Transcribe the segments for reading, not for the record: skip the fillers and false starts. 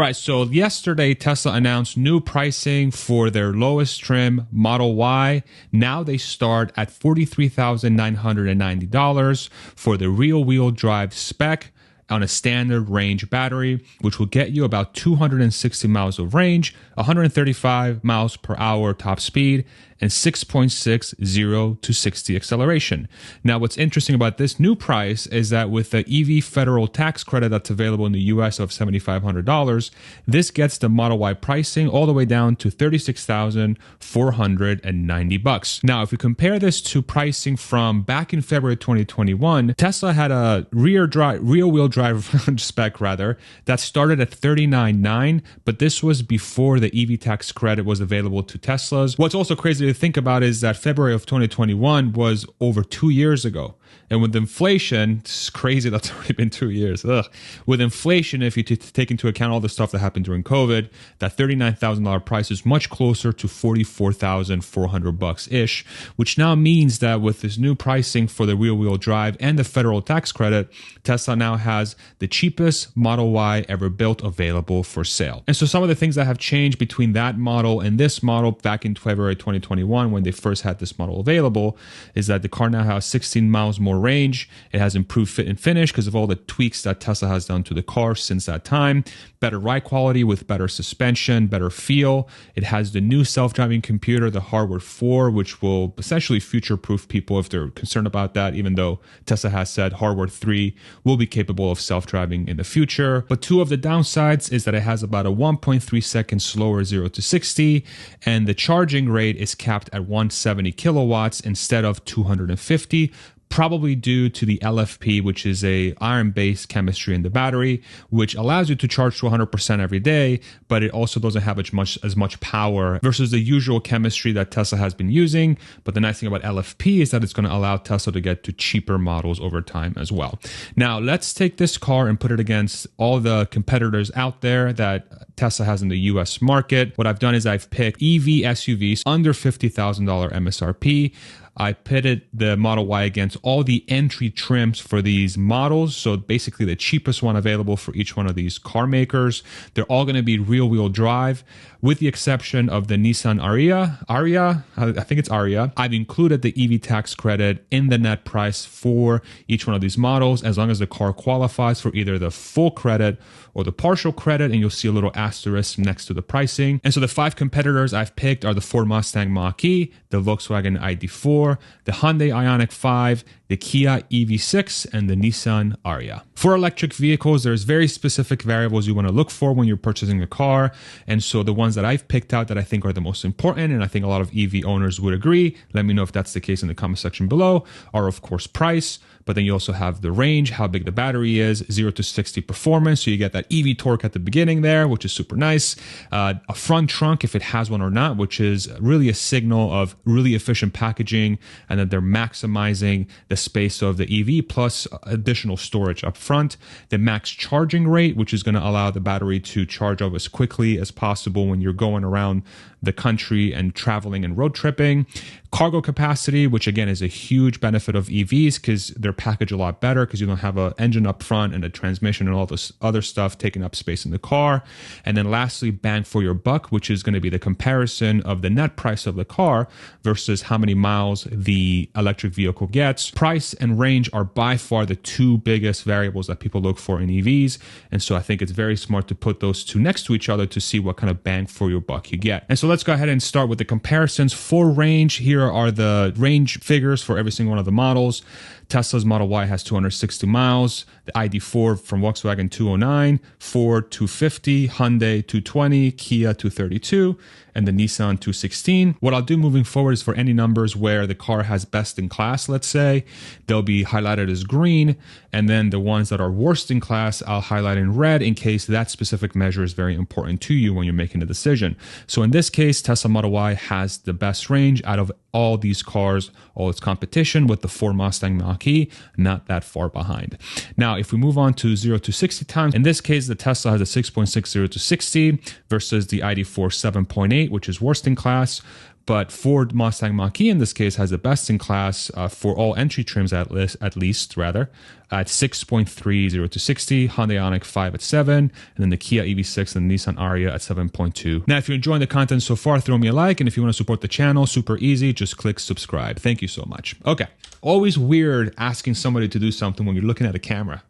All right, so yesterday, Tesla announced new pricing for their lowest trim Model Y. Now they start at $43,990 for the rear-wheel drive spec on a standard range battery, which will get you about 260 miles of range, 135 miles per hour top speed, and 6.60 to 60 acceleration. Now, what's interesting about this new price is that with the EV federal tax credit that's available in the US of $7,500, this gets the Model Y pricing all the way down to $36,490. Now, if we compare this to pricing from back in February 2021, Tesla had a rear-wheel drive spec that started at $39,900, but this was before the EV tax credit was available to Teslas. What's also crazy to think about is that February of 2021 was over 2 years ago. And with inflation, it's crazy that's already been 2 years. With inflation, if you take into account all the stuff that happened during COVID, that $39,000 price is much closer to $44,400-ish, which now means that with this new pricing for the rear-wheel drive and the federal tax credit, Tesla now has the cheapest Model Y ever built available for sale. And so some of the things that have changed between that model and this model back in February 2021 when they first had this model available is that the car now has 16 miles more range. It has improved fit and finish because of all the tweaks that Tesla has done to the car since that time. Better ride quality with better suspension, better feel. It has the new self-driving computer, the Hardware 4, which will essentially future-proof people if they're concerned about that, even though Tesla has said Hardware 3 will be capable of self-driving in the future. But two of the downsides is that it has about a 1.3 second slower 0 to 60, and the charging rate is capped at 170 kilowatts instead of 250, probably due to the LFP, which is a iron-based chemistry in the battery, which allows you to charge to 100% every day, but it also doesn't have as much power versus the usual chemistry that Tesla has been using. But the nice thing about LFP is that it's going to allow Tesla to get to cheaper models over time as well. Now, let's take this car and put it against all the competitors out there that Tesla has in the US market. What I've done is I've picked EV SUVs under $50,000 MSRP. I pitted the Model Y against all the entry trims for these models. So basically the cheapest one available for each one of these car makers. They're all going to be rear-wheel drive, with the exception of the Nissan Ariya. I think it's Ariya. I've included the EV tax credit in the net price for each one of these models, as long as the car qualifies for either the full credit or the partial credit, and you'll see a little asterisk next to the pricing. And so the 5 competitors I've picked are the Ford Mustang Mach-E, the Volkswagen ID4, the Hyundai Ioniq 5, the Kia EV6, and the Nissan Ariya. For electric vehicles, there's very specific variables you want to look for when you're purchasing a car. And so the ones that I've picked out that I think are the most important, and I think a lot of EV owners would agree, let me know if that's the case in the comment section below, are of course price, but then you also have the range, how big the battery is, 0 to 60 performance, so you get that EV torque at the beginning there, which is super nice. A front trunk, if it has one or not, which is really a signal of really efficient packaging, and that they're maximizing the space of the EV plus additional storage up front. The max charging rate, which is going to allow the battery to charge up as quickly as possible when you're going around the country and traveling and road tripping. Cargo capacity, which again is a huge benefit of EVs because they're packaged a lot better because you don't have an engine up front and a transmission and all this other stuff taking up space in the car. And then lastly, bang for your buck, which is going to be the comparison of the net price of the car versus how many miles the electric vehicle gets. Price and range are by far the 2 biggest variables that people look for in EVs. And so I think it's very smart to put those 2 next to each other to see what kind of bang for your buck you get. And so let's go ahead and start with the comparisons. For range, here are the range figures for every single one of the models. Tesla's Model Y has 260 miles, the ID4 from Volkswagen 209, Ford 250, Hyundai 220, Kia 232, and the Nissan 216. What I'll do moving forward is for any numbers where the car has best in class, let's say, they'll be highlighted as green, and then the ones that are worst in class, I'll highlight in red in case that specific measure is very important to you when you're making a decision. So in this case, Tesla Model Y has the best range out of all these cars, all its competition, with the Ford Mustang Mach-E not that far behind. Now, if we move on to 0 to 60 times, in this case, the Tesla has a 6.60 to 60 versus the ID4 7.8, which is worst in class. But Ford Mustang Mach-E in this case has the best in class for all entry trims at least at 6.30 to 60, Hyundai Ioniq 5 at 7, and then the Kia EV6 and the Nissan Ariya at 7.2. Now, if you're enjoying the content so far, throw me a like, and if you want to support the channel, super easy, just click subscribe. Thank you so much. Okay, always weird asking somebody to do something when you're looking at a camera.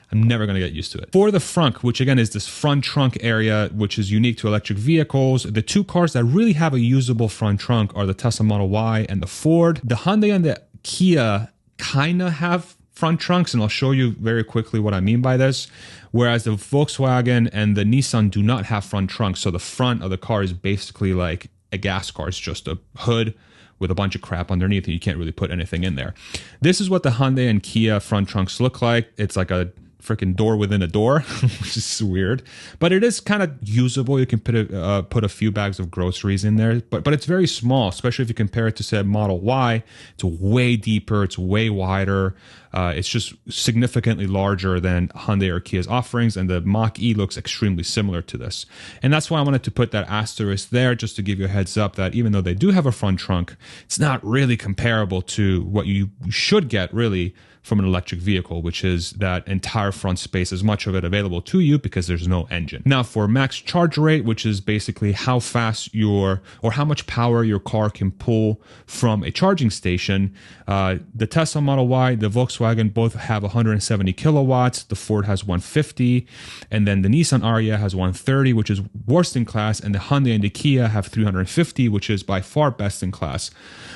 I'm never going to get used to it. For the front, which again is this front trunk area, which is unique to electric vehicles, the two cars that really have a usable front trunk are the Tesla Model Y and the Ford. The Hyundai and the Kia kind of have front trunks, and I'll show you very quickly what I mean by this. Whereas the Volkswagen and the Nissan do not have front trunks, so the front of the car is basically like a gas car. It's just a hood with a bunch of crap underneath, and you can't really put anything in there. This is what the Hyundai and Kia front trunks look like. It's like a freaking door within a door, which is weird, but it is kind of usable. You can put a few bags of groceries in there, but it's very small, especially if you compare it to, say, Model Y. It's way deeper, it's way wider. It's just significantly larger than Hyundai or Kia's offerings, and the Mach-E looks extremely similar to this. And that's why I wanted to put that asterisk there, just to give you a heads up that even though they do have a front trunk, it's not really comparable to what you should get really from an electric vehicle, which is that entire front space, as much of it available to you because there's no engine. Now, for max charge rate, which is basically how fast or how much power your car can pull from a charging station, the Tesla Model Y, the Volkswagen both have 170 kilowatts. The Ford has 150, and then the Nissan Ariya has 130, which is worst in class, and the Hyundai and the Kia have 350, which is by far best in class.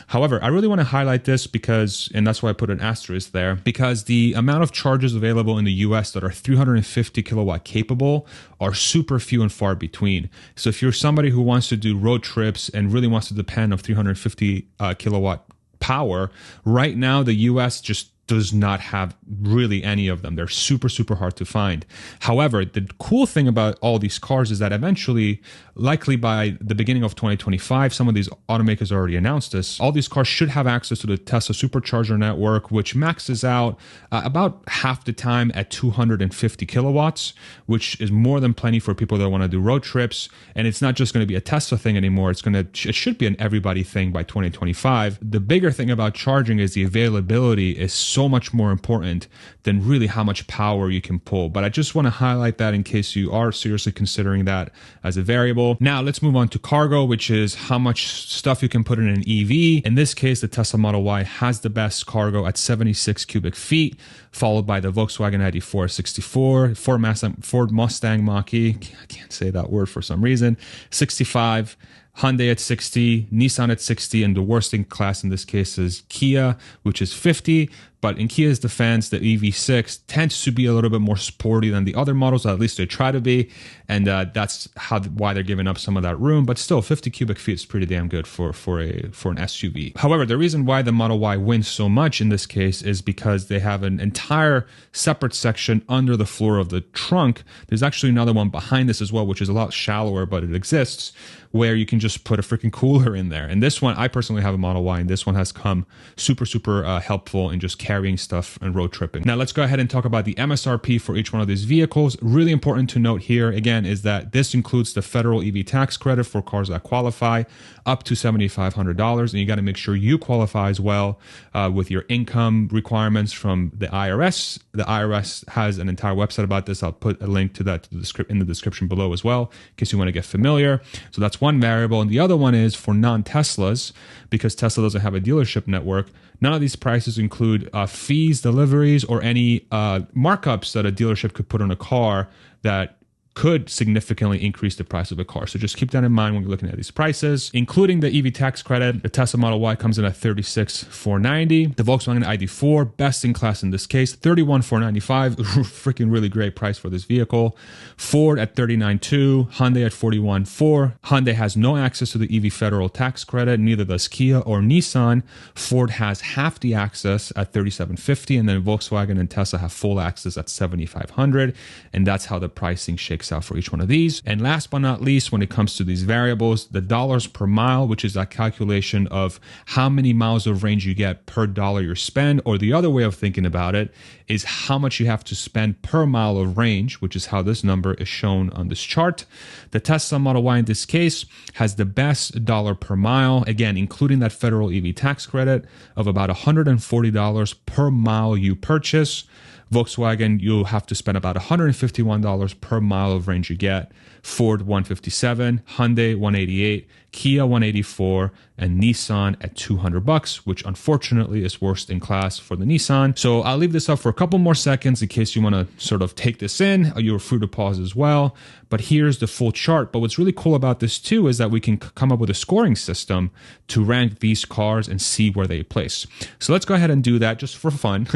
However, I really want to highlight this because, and that's why I put an asterisk there, because the amount of chargers available in the US that are 350 kilowatt capable are super few and far between. So if you're somebody who wants to do road trips and really wants to depend on 350 kilowatt power, right now the US just does not have really any of them. They're super, super hard to find. However, the cool thing about all these cars is that eventually, likely by the beginning of 2025, some of these automakers already announced this, all these cars should have access to the Tesla supercharger network, which maxes out about half the time at 250 kilowatts, which is more than plenty for people that want to do road trips. And it's not just going to be a Tesla thing anymore. It should be an everybody thing by 2025. The bigger thing about charging is the availability is so much more important than really how much power you can pull. But I just want to highlight that in case you are seriously considering that as a variable. Now let's move on to cargo, which is how much stuff you can put in an EV. In this case, the Tesla Model Y has the best cargo at 76 cubic feet, followed by the Volkswagen ID4 64, Ford Mustang Mach-E, I can't say that word for some reason, 65, Hyundai at 60, Nissan at 60, and the worst in class in this case is Kia, which is 50. But in Kia's defense, the EV6 tends to be a little bit more sporty than the other models, at least they try to be, and that's why they're giving up some of that room. But still, 50 cubic feet is pretty damn good for an SUV. However, the reason why the Model Y wins so much in this case is because they have an entire separate section under the floor of the trunk. There's actually another one behind this as well, which is a lot shallower, but it exists, where you can just put a freaking cooler in there. And this one, I personally have a Model Y, and this one has come super, super helpful in just carrying stuff and road tripping. Now let's go ahead and talk about the MSRP for each one of these vehicles. Really important to note here, again, is that this includes the federal EV tax credit for cars that qualify up to $7,500. And you got to make sure you qualify as well with your income requirements from the IRS. The IRS has an entire website about this. I'll put a link to that in the description below as well, in case you want to get familiar. So that's one variable. And the other one is for non-Teslas, because Tesla doesn't have a dealership network. None of these prices include fees, deliveries, or any markups that a dealership could put on a car that could significantly increase the price of a car. So just keep that in mind when you're looking at these prices. Including the EV tax credit, the Tesla Model Y comes in at $36,490. The Volkswagen ID4, best in class in this case, $31,495. Freaking really great price for this vehicle. Ford at $39,200. Hyundai at $41,400. Hyundai has no access to the EV federal tax credit, neither does Kia or Nissan. Ford has half the access at $37,500, and then Volkswagen and Tesla have full access at $7,500. And that's how the pricing shakes shakes out for each one of these. And last but not least, when it comes to these variables, the dollars per mile, which is that calculation of how many miles of range you get per dollar you spend, or the other way of thinking about it is how much you have to spend per mile of range, which is how this number is shown on this chart. The Tesla Model Y in this case has the best dollar per mile, again, including that federal EV tax credit of about $140 per mile you purchase. Volkswagen, you'll have to spend about $151 per mile of range you get. Ford, $157, Hyundai, $188, Kia, $184, and Nissan at $200, which unfortunately is worst in class for the Nissan. So I'll leave this up for a couple more seconds in case you want to sort of take this in. You're free to pause as well. But here's the full chart. But what's really cool about this too is that we can come up with a scoring system to rank these cars and see where they place. So let's go ahead and do that just for fun.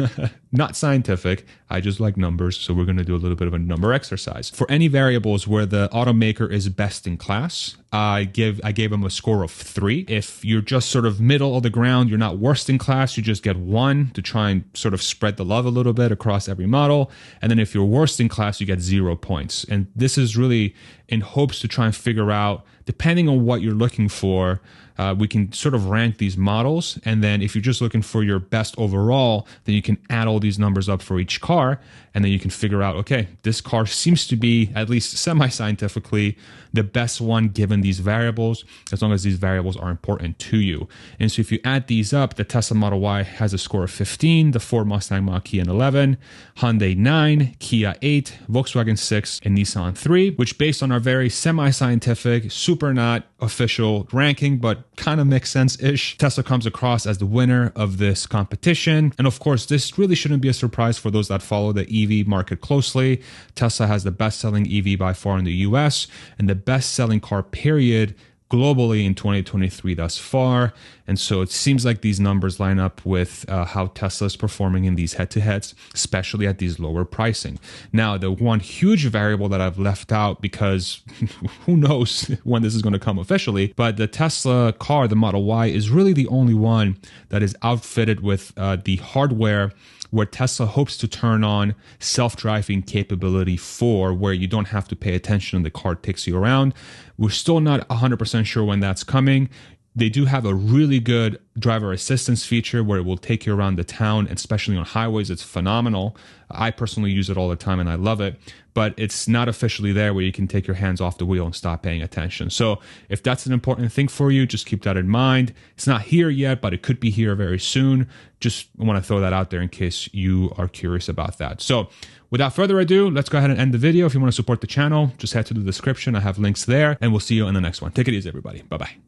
Not scientific. I just like numbers. So we're going to do a little bit of a number exercise. For any variables where the automaker is best in class, I gave them a score of 3. If you're just sort of middle of the ground, you're not worst in class, you just get 1 to try and sort of spread the love a little bit across every model. And then if you're worst in class, you get 0 points. And this is really in hopes to try and figure out, depending on what you're looking for, we can sort of rank these models. And then if you're just looking for your best overall, then you can add all these numbers up for each car. And then you can figure out, okay, this car seems to be, at least semi-scientifically, the best one given these variables, as long as these variables are important to you. And so if you add these up, the Tesla Model Y has a score of 15, the Ford Mustang Mach-E an 11, Hyundai 9, Kia 8, Volkswagen 6, and Nissan 3, which based on our very semi-scientific, super not official ranking, but kind of makes sense-ish, Tesla comes across as the winner of this competition. And of course, this really shouldn't be a surprise for those that follow the EV market closely. Tesla has the best-selling EV by far in the US and the best-selling car period globally in 2023 thus far. And so it seems like these numbers line up with how Tesla is performing in these head-to-heads, especially at these lower pricing. Now, the one huge variable that I've left out, because who knows when this is going to come officially, but the Tesla car, the Model Y, is really the only one that is outfitted with the hardware where Tesla hopes to turn on self-driving capability for, where you don't have to pay attention and the car takes you around. We're still not 100% sure when that's coming. They do have a really good driver assistance feature where it will take you around the town, and especially on highways. It's phenomenal. I personally use it all the time and I love it, but it's not officially there where you can take your hands off the wheel and stop paying attention. So if that's an important thing for you, just keep that in mind. It's not here yet, but it could be here very soon. Just want to throw that out there in case you are curious about that. So without further ado, let's go ahead and end the video. If you want to support the channel, just head to the description. I have links there, and we'll see you in the next one. Take it easy, everybody. Bye-bye.